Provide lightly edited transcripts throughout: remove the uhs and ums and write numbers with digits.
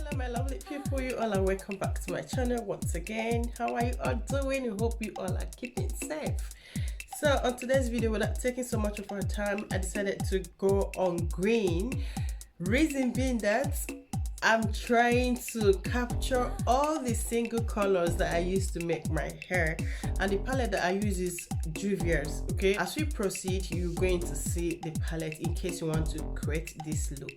Hello my lovely people, you all are welcome back to my channel once again. How are you all doing? I hope you all are keeping safe. So on today's video, without taking so much of our time, I decided to go on green. Reason being that I'm trying to capture all the single colors that I use to make my hair, and the palette that I use is Juvias. Okay, as we proceed, you're going to see the palette in case you want to create this look.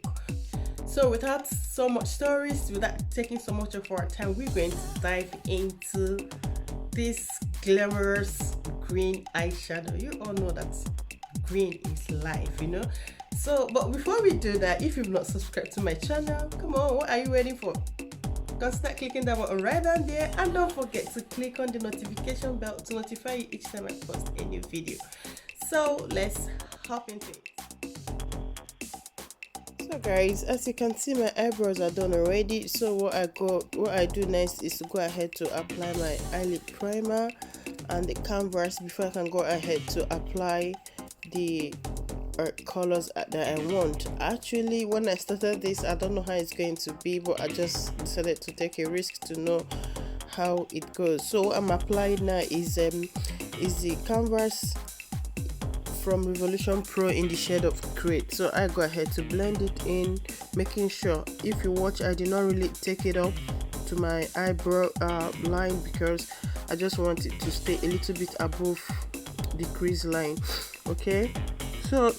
So without so much stories, without taking so much of our time, we're going to dive into this glamorous green eyeshadow. You all know that green is life, you know. So but before we do that, if you've not subscribed to my channel, come on, what are you waiting for? Start clicking that button right down there, and don't forget to click on the notification bell to notify you each time I post a new video. So let's hop into it. So guys, as you can see, my eyebrows are done already. So what I do next is to go ahead to apply my eyelid primer and the canvas before I can go ahead to apply the colors that I want. Actually, when I started this, I don't know how it's going to be, but I just decided to take a risk to know how it goes. So what I'm applying now is the canvas from Revolution Pro in the shade of Create. So I go ahead to blend it in, making sure, if you watch, I did not really take it up to my eyebrow line because I just want it to stay a little bit above the crease line. Okay, so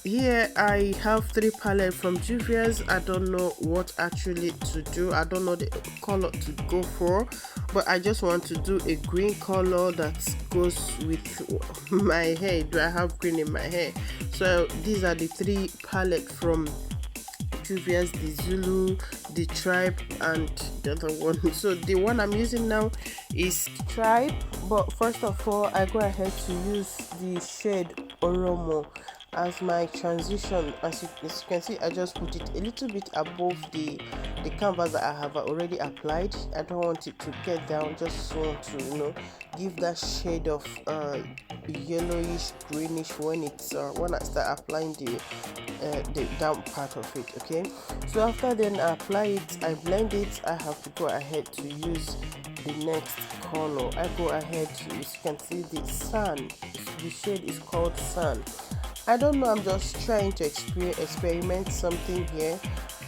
here I have 3 palettes from Juvias. I don't know what actually to do. I don't know the color to go for, but I just want to do a green color that goes with my hair. Do I have green in my hair? So these are the 3 palettes from Juvias: the Zulu, the Tribe, and the other one. So the one I'm using now is Tribe, but first of all I go ahead to use the shade Oromo as my transition. As you can see, I just put it a little bit above the canvas that I have already applied. I don't want it to get down, just want to, you know, give that shade of yellowish greenish when I start applying the down part of it. Okay, so after then I apply it, I blend it, I have to go ahead to use the next color. I go ahead to, as you can see, the sun. The shade is called Sun. I don't know, I'm just trying to experiment something here.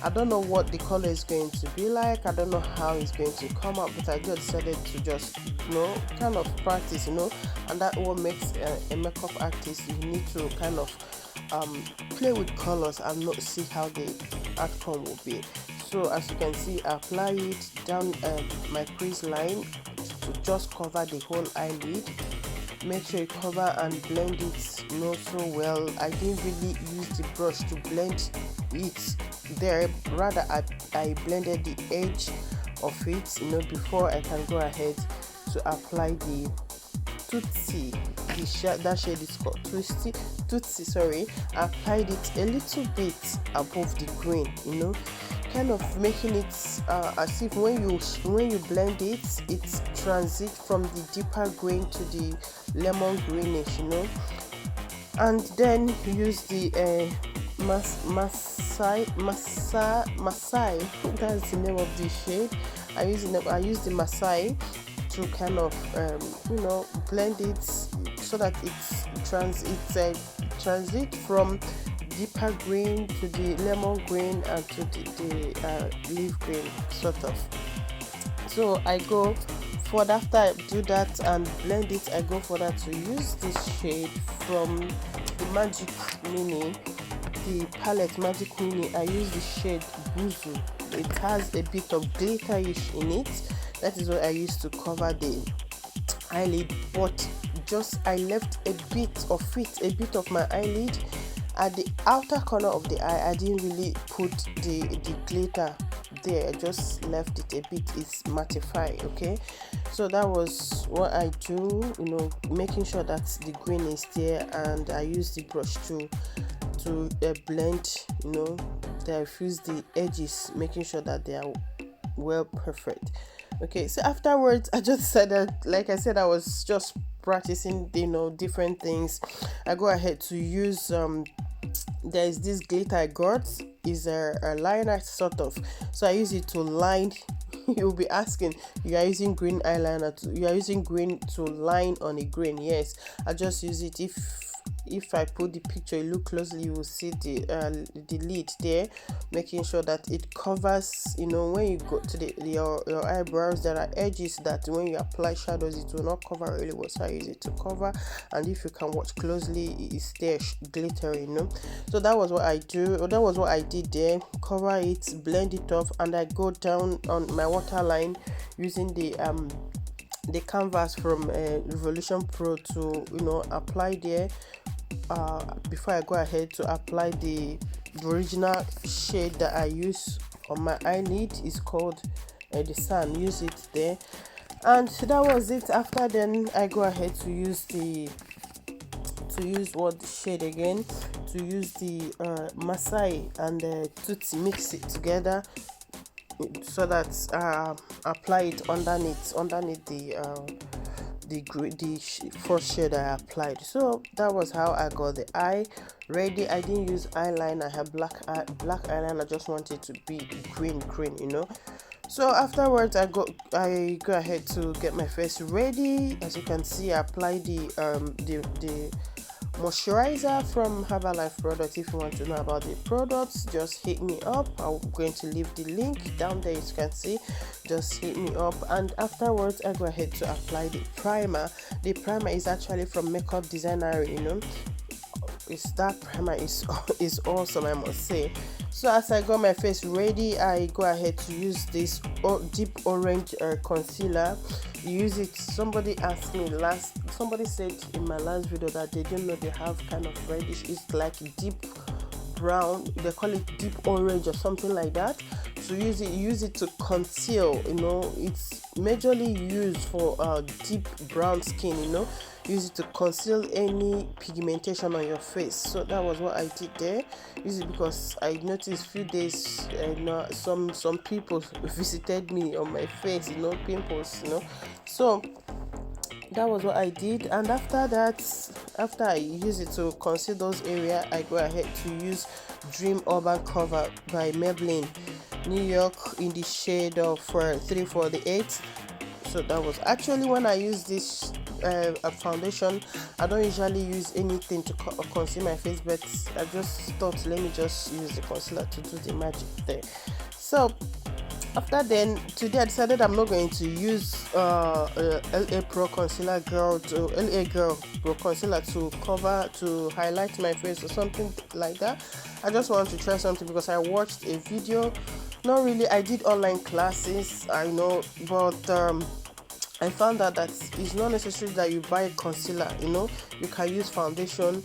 I don't know what the color is going to be like. I don't know how it's going to come out, but I just decided to just, you know, kind of practice, you know, and that what makes a makeup artist. You need to kind of play with colors and not see how the outcome will be. So as you can see, I apply it down my crease line to just cover the whole eyelid. Make sure you cover and blend it not so well. I didn't really use the brush to blend it there, rather I blended the edge of it, you know, before I can go ahead to apply the Tootsie. That shade is called Tootsie, sorry. I applied it a little bit above the green, you know, kind of making it as if when you blend it, it transits from the deeper green to the lemon greenish, you know. And then use the Masai that's the name of the shade. I use the Masai to kind of you know, blend it so that it's transit from deeper green to the lemon green and to the leaf green, sort of. So I go for that. After I do that and blend it, I go for that to use this shade from the Magic Mini, the palette Magic Mini. I use the shade Buzu. It has a bit of glitterish in it. That is what I used to cover the eyelid, but just I left a bit of my eyelid at the outer corner of the eye. I didn't really put the glitter there. I just left it a bit. It's mattify. Okay, so that was what I do, you know, making sure that the green is there, and I use the brush to blend, you know, diffuse the edges, making sure that they are well perfect. Okay, so afterwards I just said that, like I said, I was just practicing, you know, different things. I go ahead to use there is this glitter I got is a liner sort of, so I use it to line. You'll be asking, you are using green eyeliner you are using green to line on a green? Yes, I just use it. If I put the picture, you look closely, you will see the lid there, making sure that it covers, you know, when you go to your eyebrows, there are edges that when you apply shadows it will not cover really well, so I use it to cover. And if you can watch closely, it's there glittering, you know. So that was what I did there. Cover it, blend it off, and I go down on my waterline using the canvas from Revolution Pro to, you know, apply there. Before I go ahead to apply the original shade that I use on my eyelid, is called the Sun. Use it there, and that was it. After then, I go ahead to use what shade again? To use the Masai and to mix it together, so that apply it underneath the first shade I applied. So that was how I got the eye ready. I didn't use eyeliner. I have black eyeliner. I just wanted to be green, you know. So afterwards, I go ahead to get my face ready. As you can see, I apply the moisturizer from Herbalife products. If you want to know about the products, just hit me up. I'm going to leave the link down there, as you can see. Just hit me up, and afterwards I go ahead to apply the primer. The primer is actually from Makeup Designory, you know. That primer is awesome, I must say. So as I got my face ready, I go ahead to use this deep orange concealer. Use it. Somebody said in my last video that they didn't know they have kind of reddish, it's like deep brown, they call it deep orange or something like that. So use it to conceal, you know. It's majorly used for deep brown skin, you know. Use it to conceal any pigmentation on your face. So that was what I did there. Use it because I noticed few days, you know, some people visited me on my face, you know, pimples, you know. So that was what I did. And after that, after I use it to conceal those areas, I go ahead to use Dream Urban Cover by Maybelline New York in the shade of 348. So that was actually when I use this foundation. I don't usually use anything to conceal my face, but I just thought, let me just use the concealer to do the magic there. So after then, today I decided I'm not going to use LA Pro Concealer Girl Pro Concealer to highlight my face or something like that. I just want to try something because I watched a video. Not really, I did online classes, I know, but I found out that it's not necessary that you buy a concealer, you know. You can use foundation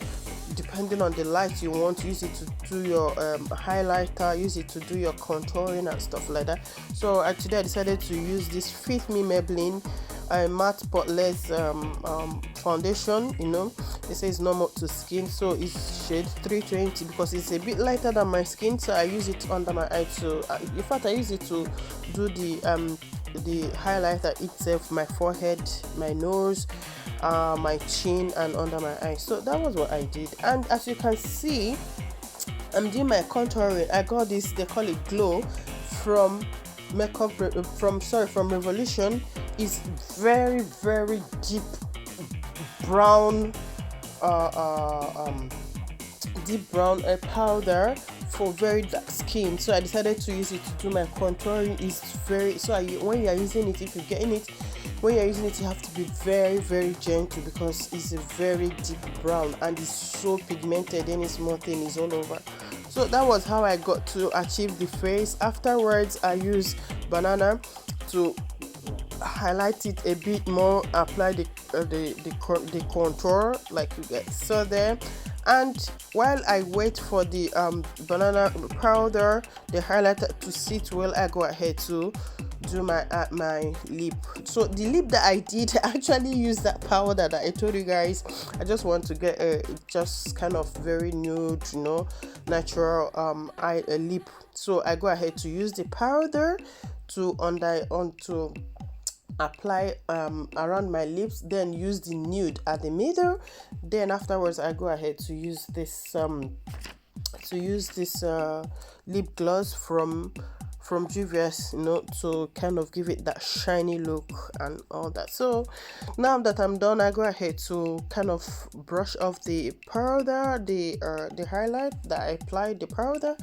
depending on the light you want. Use it to do your highlighter, use it to do your contouring and stuff like that. So today I decided to use this Fit Me Maybelline Matte+Poreless foundation, you know. It says normal to skin, so it's shade 320 because it's a bit lighter than my skin, so I use it under my eye to in fact I use it to do the highlighter itself, my forehead, my nose, my chin, and under my eyes. So that was what I did. And as you can see, I'm doing my contouring. I got this, they call it Glow from Revolution. It's very, very deep brown powder for very dark skin. So I decided to use it to do my contouring. It's very, when you are using it, if you're getting it, when you're using it, you have to be very, very gentle because it's a very deep brown and it's so pigmented. Any small thing is all over. So that was how I got to achieve the face. Afterwards, I used banana to highlight it a bit more, apply the contour like you guys saw there. And while I wait for the banana powder, the highlighter to sit well, I go ahead to do my lip. So the lip that I did, I actually used that powder that I told you guys. I just want to get a just kind of very nude, you know, natural lip. So I go ahead to use the powder to apply around my lips, then use the nude at the middle. Then afterwards I go ahead to use this to use this lip gloss from Juvias, you know, to kind of give it that shiny look and all that. So now that I'm done, I go ahead to kind of brush off the powder, the highlight that I applied the powder.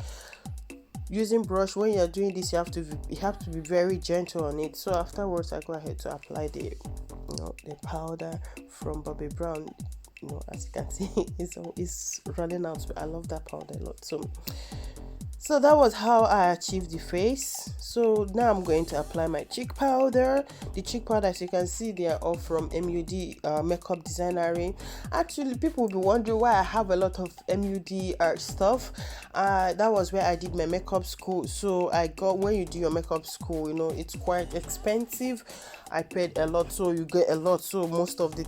Using brush, when you're doing this, you have to be very gentle on it. So afterwards, I go ahead to apply the the powder from Bobbi Brown. You know, as you can see, it's running out. I love that powder a lot. So that was how I achieved the face. So now I'm going to apply my cheek powder. The cheek powder, as you can see, they are all from MUD Makeup Designory. Actually, people will be wondering why I have a lot of MUD stuff. That was where I did my makeup school. So when you do your makeup school, you know, it's quite expensive. I paid a lot, so you get a lot. So most of the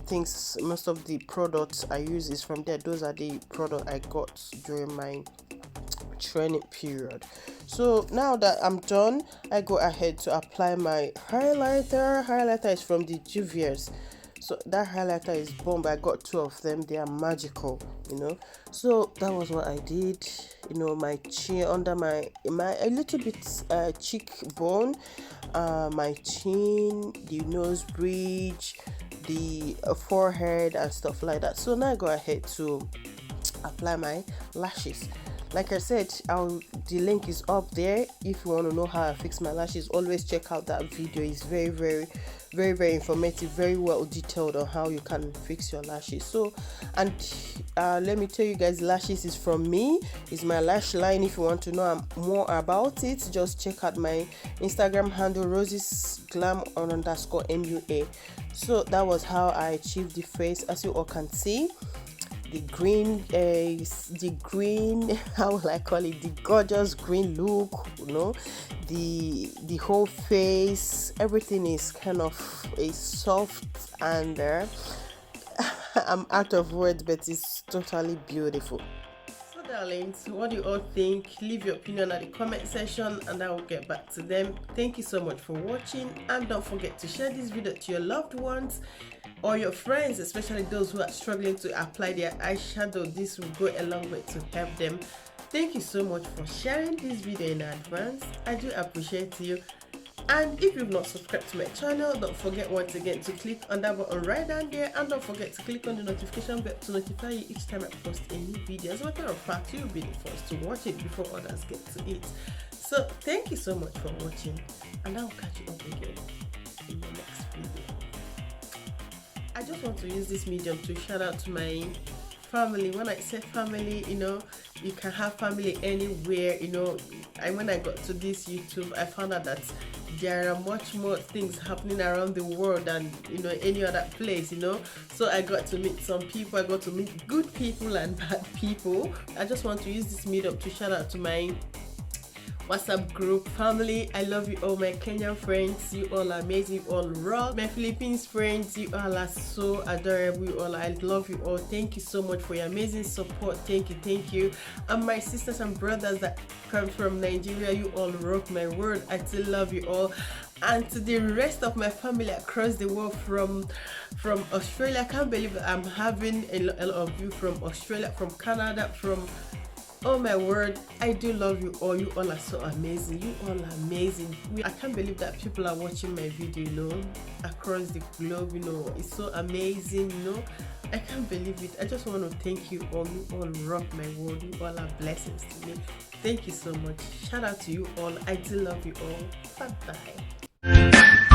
products I use is from there. Those are the products I got during my training period. So now that I'm done, I go ahead to apply my highlighter is from the Juvias. So that highlighter is bomb. I got 2 of them. They are magical, you know. So that was what I did. You know, my chin, under my a little bit cheekbone, my chin, the nose bridge, the forehead and stuff like that. So now I go ahead to apply my lashes. Like I said, the link is up there. If you want to know how I fix my lashes, always check out that video. It's very, very, very, very informative, very well detailed on how you can fix your lashes. So, and let me tell you guys, lashes is from me. It's my lash line. If you want to know more about it, just check out my Instagram handle, rosesglam_MUA. So that was how I achieved the face. As you all can see, the green how will I call it, the gorgeous green look, you know, the whole face, everything is kind of a soft, and I'm out of words, but it's totally beautiful. So darlings, what do you all think? Leave your opinion at the comment section and I will get back to them. Thank you so much for watching, and don't forget to share this video to your loved ones or your friends, especially those who are struggling to apply their eyeshadow. This will go a long way to help them. Thank you so much for sharing this video in advance. I do appreciate you. And if you've not subscribed to my channel, don't forget once again to click on that button right down there, and don't forget to click on the notification bell to notify you each time I post a new video. As a matter of fact, you'll be the first to watch it before others get to it. So thank you so much for watching, and I'll catch you up again in the next video. I just want to use this medium to shout out to my family. When I say family, you know, you can have family anywhere, you know. And when I got to this YouTube, I found out that there are much more things happening around the world than, you know, any other place, you know. So I got to meet some people. I got to meet good people and bad people. I just want to use this medium to shout out to my WhatsApp group family. I love you all, my Kenyan friends. You all are amazing. You all rock. My Philippines friends, you all are so adorable. You all, I love you all. Thank you so much for your amazing support. Thank you. And my sisters and brothers that come from Nigeria, you all rock my world. I still love you all. And to the rest of my family across the world, from Australia, I can't believe I'm having a lot of you from Australia, from Canada, from, oh my word, I do love you all. You all are so amazing. You all are amazing. I can't believe that people are watching my video, you know, across the globe, you know. It's so amazing, you know. I can't believe it. I just want to thank you all. You all rock my world. You all are blessings to me. Thank you so much. Shout out to you all. I do love you all. Bye bye.